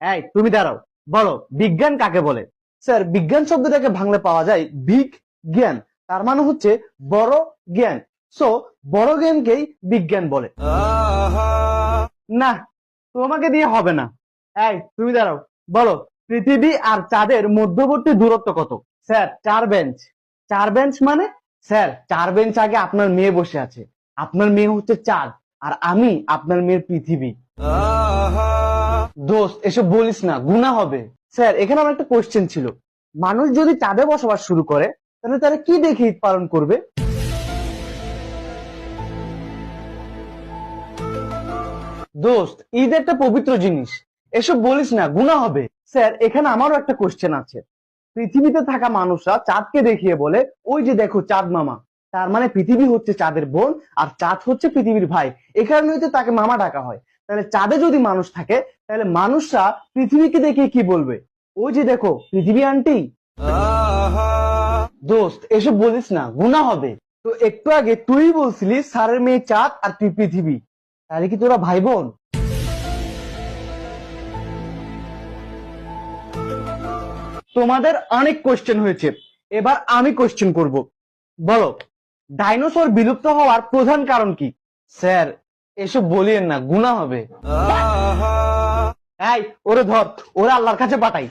এই তুমি দাঁড়াও, বলো বিজ্ঞান কাকে বলে? স্যার, বিজ্ঞান শব্দটাকে ভাঙলে পাওয়া যায় বিগ জ্ঞান, তার মানে হচ্ছে বড় জ্ঞান। সো বড় জ্ঞানকেই বিজ্ঞান বলে। না, তোমাকে দিয়ে হবে না। এই তুমি দাঁড়াও, বলো পৃথিবী আর চাঁদের মধ্যবর্তী দূরত্ব কত? Sir, 4 bench. 4 বেঞ্চ মানে? স্যার, 4 বেঞ্চ আগে আপনার মেয়ে বসে আছে। আপনার মেয়ে হচ্ছে চাঁদ, আর আমি আপনার মেয়ের পৃথিবী। দোস্ত, এসব বলিস না, গুনাহ হবে। স্যার, এখানে আমার একটা কোশ্চেন ছিল, মানুষ যদি চাঁদে বসবাস শুরু করে তাহলে তারা কি দেখে ঈদ পালন করবে? দোস্ত, ঈদ একটা পবিত্র জিনিস, এসব বলিস না, গুনাহ হবে। স্যার, এখানে আমারও একটা কোশ্চেন আছে, পৃথিবীতে থাকা মানুষরা চাঁদকে দেখিয়ে বলে ওই যে দেখো চাঁদ মামা, তার মানে পৃথিবী হচ্ছে চাঁদের বোন আর চাঁদ হচ্ছে পৃথিবীর ভাই, এ কারণেই তো তাকে মামা ডাকা হয়। তাহলে চাঁদে যদি মানুষ থাকে, তাহলে মানুষরা পৃথিবীকে দেখে কি বলবে? ওই যে দেখো পৃথিবী আন্টি। দোস্ত, এসব বলিস না, গুনাহ হবে। তো একটু আগে তুই বলছিলি স্যারের মেয়ে চাঁদ আর তুই পৃথিবী, তাহলে কি তোরা ভাই বোন? তোমাদের অনেক কোশ্চেন হয়েছে, এবার আমি কোশ্চেন করব। বলো, ডাইনোসর বিলুপ্ত হওয়ার প্রধান কারণ কি? স্যার, এসব বলিয়েন না, গুনাহ হবে। এই, ওরে ধর, ওরে আল্লাহর কাছে পাঠাই।